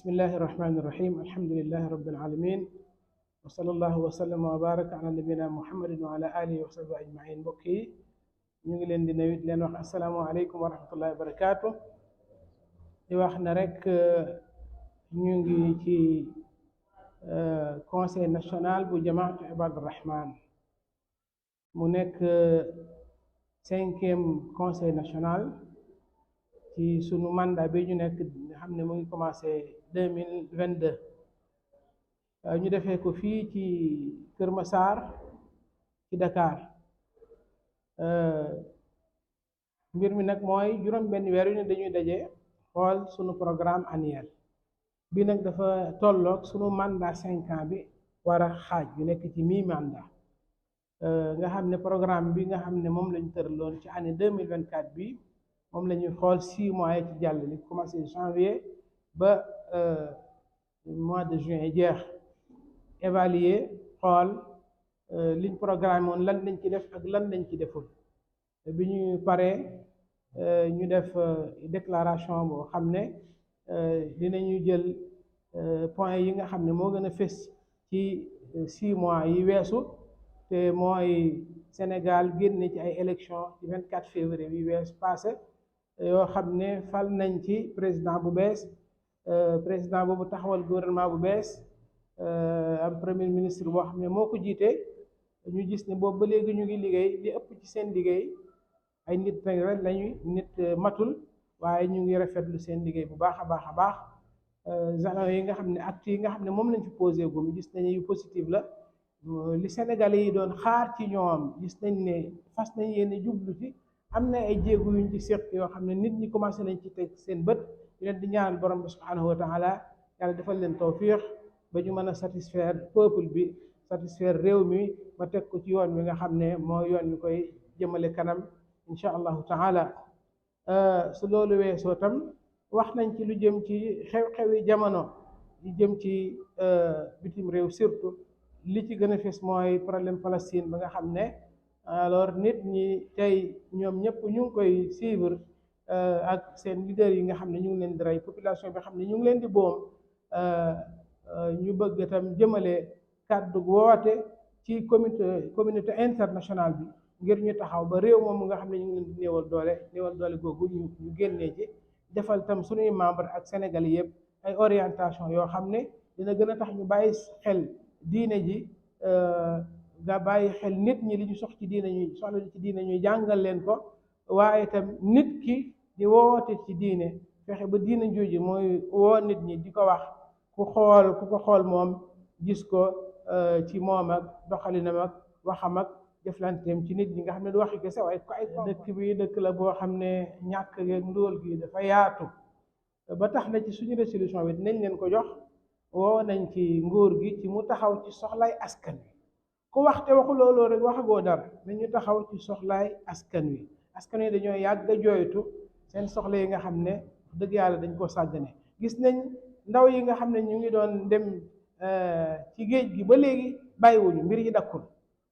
bismillahi irrahmani irrahim alhamdulilahi rabbil alamin wa sallallahu wa sallama wa baraka ala nabina muhammadin wa ala alihi wa sahbihi ajmain. Mbokk yi ñu ngi leen di nuyu di leen wax asalaamaaleykum wa rahmatullahi wa barakaatu. di wax na rek ñu ngi ci conseil national bu jamaatu ibadur rahman, mu nekk 5e conseil national ci sunu mandat bi ñu nekk nga xam ne mu ngi commencé 2022. ñu defee ko fii ci Kër Massar ci Dakar. mbir mi nag mooy juróom benn weer yu ne dañuy daje xool sunu programme annuel bi nag dafa tolloog sunu mandat 5 ans bi war a xaaj yu nekk ci mi mandat nga xam ne programme bi nga xam ne moom lañu tëraloon ci année 2024 bi moom la ñuy xool 6 mois yi ci jàll li commencé janvier ba mois de juin jeex, évaluer xool liñ programme woon lan lañ ci def ak lan lañ ci deful. bi ñu paree ñu def déclaration boo xam ne dinañu jël point yi nga xam ne moo gën a fës ci 6 mois yi weesu, te mooy Sénégal génne ci ay élections ci 24 février bi wees passé yoo xam ne fal nañ ci président bu bees, président boobu taxawal gouvernement bu bees, am premier ministre boo xam ne moo ko jiite. ñu gis ne boobu ba léegi ñu ngi liggéey, li ëpp ci seen liggéey ay nit rek lañuy nit matul, waaye ñu ngi rafetlu seen liggéey bu baax a baax a baax. jalons yi nga xam ne actes yi nga xam ne moom lañ fi posé gum gis nañu yu positif la. li Sénégalais yi doon xaar ci ñoom gis nañ ne fas nañ yéen jublu ci, am na ay jéego yuñ ci seq yoo xam ne nit ñi commencé nañ ci teg seen bët. ñu leen di ñaanal borom bi subhanahu wa taala yàlla defal leen tawfiix ba ñu mën a satisfaire peuple bi, satisfaire réew mi, ba teg ko ci yoon wi nga xam ne mooy yoon wi koy jëmale kanam incha allahu taala. su loolu weesoo tam wax nañ ci lu jëm ci xew-xewi jamono li jëm ci bitim réew, surtout li ci gën a fes mooy problème Palestine ba nga xam ne alors nit ñi tey ñoom ñëpp ñu ngi koy suivre ak seen leader yi nga xam ne ñu ngi leen di rey, population bi xam ne ñu ngi leen di boom. ñu bëgg itam jëmale kàddu woote ci communauté internationale bi ngir ñu taxaw ba réew moom nga xam ne ñu ngi leen di néewal doole googu ñu génnee ci, defal tam suñuy membre ak Sénégal yëpp ay orientation yoo xam ne dina gën a tax ñu bàyyi xel diine ji, nga bàyyi xel nit ñi li ñu soxla ci diine ñuy jàngal leen ko, waaye itam nit ki di woote ci diine fexe ba diine jooju mooy woo nit ñi di ko wax ku ko xool moom gis ko ci moom ak doxalinam ak waxam ak jëflanteem ci nit ñi nga xam ne du waxi kese waaye ko ay dëkk bi dëkk la boo xam ne ñàkk ak ndóol gi dafa yaatu, ba tax na ci suñu résolution bi dinañ leen ko jox. woo nañ ci nguur gi ci mu taxaw ci soxlaay askan wi. ku wax te waxu looloo rek waxagoo dara, nañu taxaw ci soxlaay askan wi. askan wi dañoo yàgg a jooytu seen soxla yi nga xam ne wax dëgg yàlla dañ ko sàggane. gis nañ ndaw yi nga xam ne ñu ngi doon dem ci géej gi ba léegi bàyyiwuñu, mbir yi dakkul.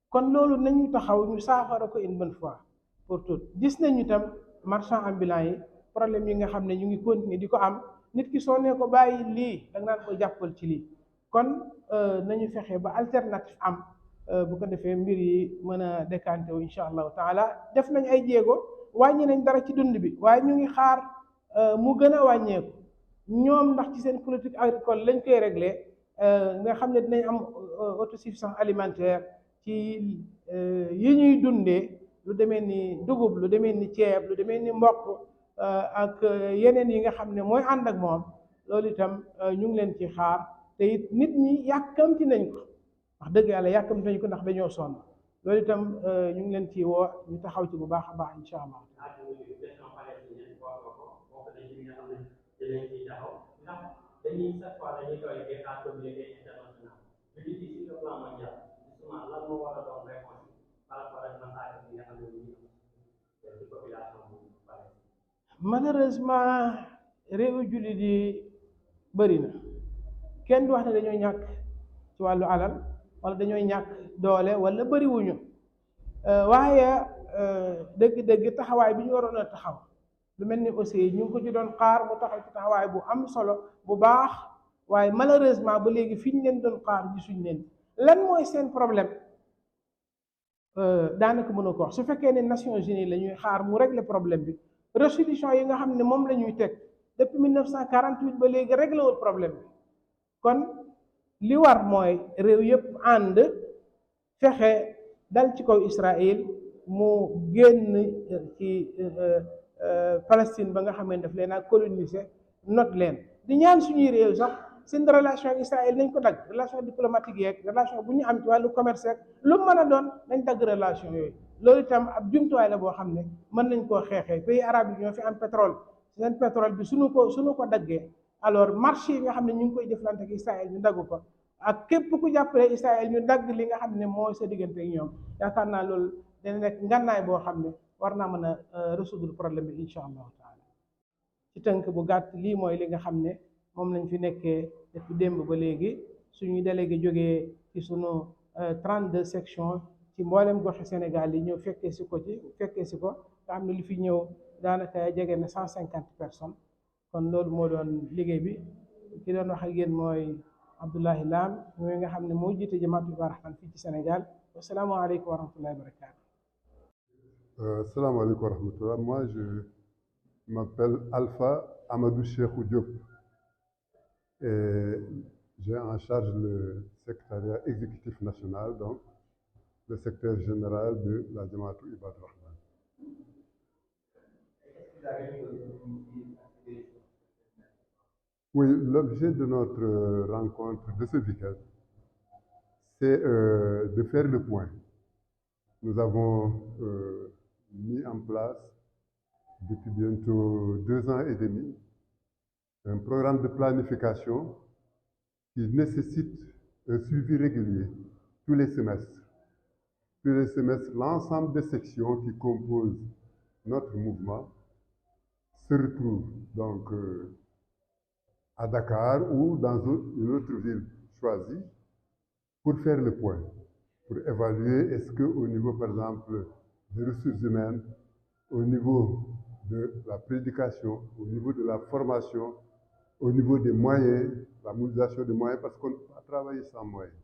kon loolu nañu taxaw ñu saafara ko une bonne fois pour toutes. gis nañu itam marchand ambulant yi problème yi nga xam ne ñu ngi continuer di ko am. nit ki soo nee ko bàyyi lii da nga naan ko jàppal ci lii. kon nañu fexe ba alternative am, bu ko defee mbir yi mën a décanté wu incha allahu taala. def nañ ay jéego, wàññi nañ dara ci dund bi, waaye ñu ngi xaar mu gën a wàññeeku. ñoom ndax ci seen politique agricole lañ koy réglé, nga xam ne dinañ am autosuffisance alimentaire ci yi ñuy dundee, lu demee ni dugub, lu demee ni ceeb, lu demee ni mboq ak yeneen yi nga xam ne mooy ànd ak moom. loolu itam ñu ngi leen ci xaar, te it nit ñi yàkkamti nañ ko, wax dëgg yàlla yàkkamti nañ ko ndax dañoo sonn. loolu itam ñu ngi leen ci woo ñu taxaw ci bu baax a baax incha allah. malheureusement réewu jullit yi bëri na, kenn du wax ne dañoo ñàkk ci wàllu alal wala dañoo ñàkk doole wala bëriwuñu, waaye dëgg-dëgg taxawaay bi ñu waroon a taxaw lu mel ni aussi ñu ngi ko ci doon xaar mu taxaw ci taxawaay bu am solo bu baax waaye malheureusement ba léegi fi ñu leen doon xaar gisuñ leen lan mooy seen problème daanaka mën a ko wax su fekkee ne Nations Unies la ñuy xaar mu régler problème bi résolution yi nga xam ne moom la ñuy teg depuis 1948 ba léegi réglé wul problème bi kon li war mooy réew yëpp ànd fexe dal ci kaw Israël mu génn ci Palestine ba nga xam ne daf leen a coloniser not leen di ñaan suñuy réew sax seen relation ak Israël nañ ko dagg relation diplomatique yeeg relation bu ñu am ci wàllu commerce ak lu mu mën a doon nañ dagg relation yooyu loolu itam ab jumtuwaay la boo xam ne mën nañ koo xeexee pays arabe yi ñoo fi am pétrole seen pétrole bi suñu ko daggee alors marché yi nga xam ne ñu ngi koy jëflante ak Israël ñu dagg ko ak képp ku jàppale Israël ñu dagg li nga xam ne mooy sa diggante ak ñoom yaakaar naa loolu dana nekk ngànnaay boo xam ne war naa mën a résoudre problème bi incha allahu taala ci tënk bu gàtt lii mooy li nga xam ne moom lañ fi nekkee depuis démb ba léegi suñu délégué jógee ci sunu 32 sections ci mboolem goxi Sénégal yi ñëw fekkee si ko nga xam ne li fi ñëw daanaka jege na 150 personnes kon loolu moo doon liggéey bi ki doon wax ak yéen mooy Abdoulahi Lam mooy nga xam ne moo jiite Jamaatu Ibadu Rahman fii ci Sénégal wasalaamaaleykum wa rahmatullahi wa barakatu. Assalamualaikum warahmatullah. Moi, je m'appelle Alpha Amadou Cheikhou Diop et j'ai en charge le secrétariat exécutif national, donc le secrétaire général de la Jamaatu Ibadu Rahman. Oui, l'objet de notre rencontre de ce week-end, c'est de faire le point. Nous avons mis en place depuis bientôt 2 ans et demi un programme de planification qui nécessite un suivi régulier tous les semestres. Tous les semestres, l'ensemble des sections qui composent notre mouvement se retrouvent donc à Dakar ou dans une autre ville choisie pour faire le point, pour évaluer est-ce qu'au niveau, par exemple, des ressources humaines, au niveau de la prédication, au niveau de la formation, au niveau des moyens, la mobilisation des moyens, parce qu'on ne peut pas travailler sans moyens.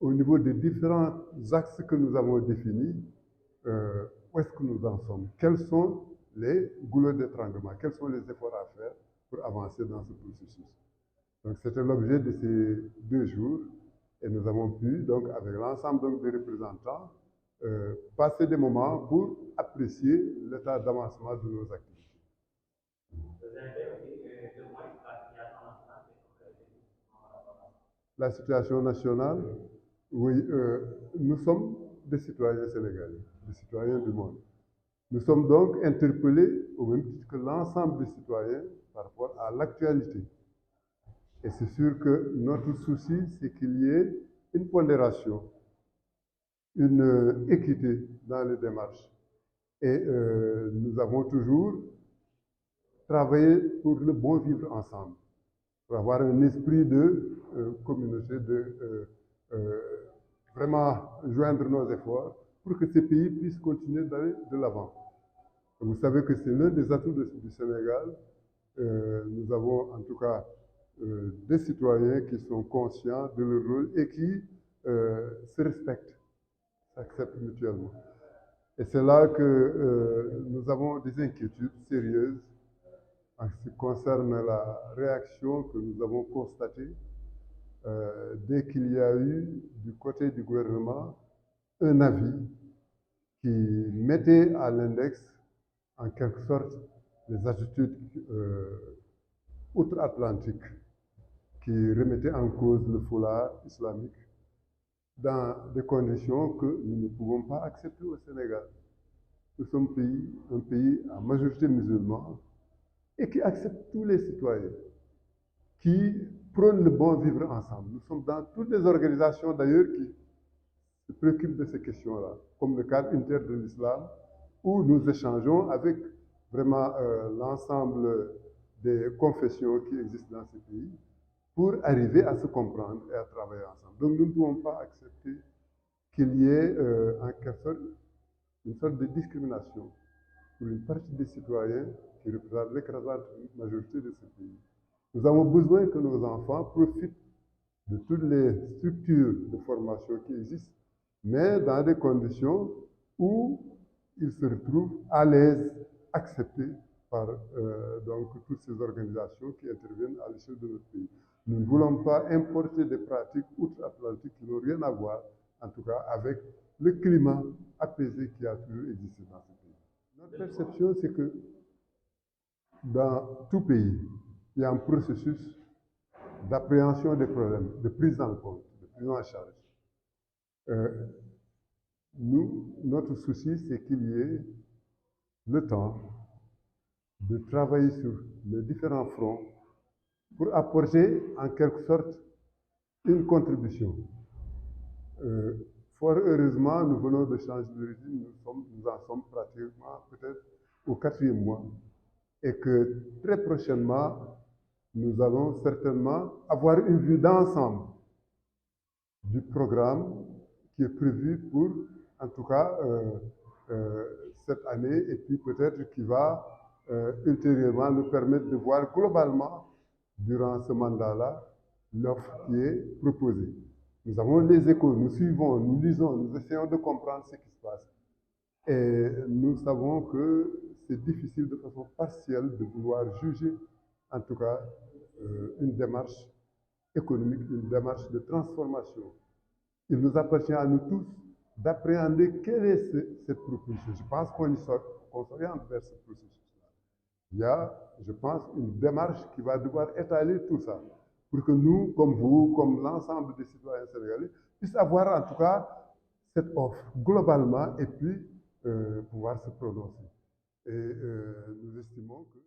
Au niveau des différents axes que nous avons définis, où est-ce que nous en sommes? Quels sont les goulots d'étranglement? Quels sont les efforts à faire pour avancer dans ce processus? Donc c'était l'objet de ces 2 jours et nous avons pu, donc avec l'ensemble des représentants, passer des moments pour apprécier l'état d'avancement de nos activités. La situation nationale, oui, nous sommes des citoyens sénégalais, des citoyens du monde. Nous sommes donc interpellés au même titre que l'ensemble des citoyens par rapport à l'actualité. Et c'est sûr que notre souci, c'est qu'il y ait une pondération, une équité dans les démarches. Et nous avons toujours travaillé pour le bon vivre ensemble, pour avoir un esprit de communauté, de vraiment joindre nos efforts pour que ces pays puissent continuer d'aller de l'avant. Vous savez que c'est l'un des atouts du Sénégal. Nous avons en tout cas des citoyens qui sont conscients de leur rôle et qui se respectent, s'acceptent mutuellement. Et c'est là que nous avons des inquiétudes sérieuses en ce qui concerne la réaction que nous avons constatée dès qu'il y a eu du côté du gouvernement un avis qui mettait à l'index en quelque sorte les attitudes outre-Atlantique qui remettaient en cause le foulard islamique dans des conditions que nous ne pouvons pas accepter au Sénégal. Nous sommes un pays à majorité musulmane et qui accepte tous les citoyens, qui prône le bon vivre ensemble. Nous sommes dans toutes les organisations d'ailleurs qui se préoccupent de ces questions-là, comme le cadre unitaire de l'islam, où nous échangeons avec vraiment l'ensemble des confessions qui existent dans ces pays pour arriver à se comprendre et à travailler ensemble. Donc nous ne pouvons pas accepter qu'il y ait en quelque sorte une sorte de discrimination pour une partie des citoyens qui représentent l'écrasante majorité de ce pays. Nous avons besoin que nos enfants profitent de toutes les structures de formation qui existent, mais dans des conditions où ils se retrouvent à l'aise, acceptés par donc toutes ces organisations qui interviennent à l'échelle de notre pays. Nous ne voulons pas importer des pratiques outre-Atlantique qui n'ont rien à voir, en tout cas, avec le climat apaisé qui a toujours existé dans ce pays. Notre perception, c'est que dans tout pays, il y a un processus d'appréhension des problèmes, de prise en compte, de prise en charge. Notre souci, c'est qu'il y ait le temps de travailler sur les différents fronts pour apporter en quelque sorte une contribution. Fort heureusement, nous venons de changer de régime, nous en sommes pratiquement peut-être au 4e mois, et que très prochainement, nous allons certainement avoir une vue d'ensemble du programme qui est prévu pour, en tout cas, cette année, et puis peut-être qui va ultérieurement nous permettre de voir globalement, durant ce mandat-là, l'offre qui est proposée. Nous avons les échos, nous suivons, nous lisons, nous essayons de comprendre ce qui se passe. Et nous savons que c'est difficile de façon partielle de vouloir juger, en tout cas, une démarche économique, une démarche de transformation. Il nous appartient à nous tous d'appréhender quelle est cette proposition. Je pense qu'on s'oriente vers ce processus-là. Il y a, je pense, une démarche qui va devoir étaler tout ça pour que nous, comme vous, comme l'ensemble des citoyens sénégalais, puissent avoir en tout cas cette offre globalement et puis pouvoir se prononcer. Et nous estimons que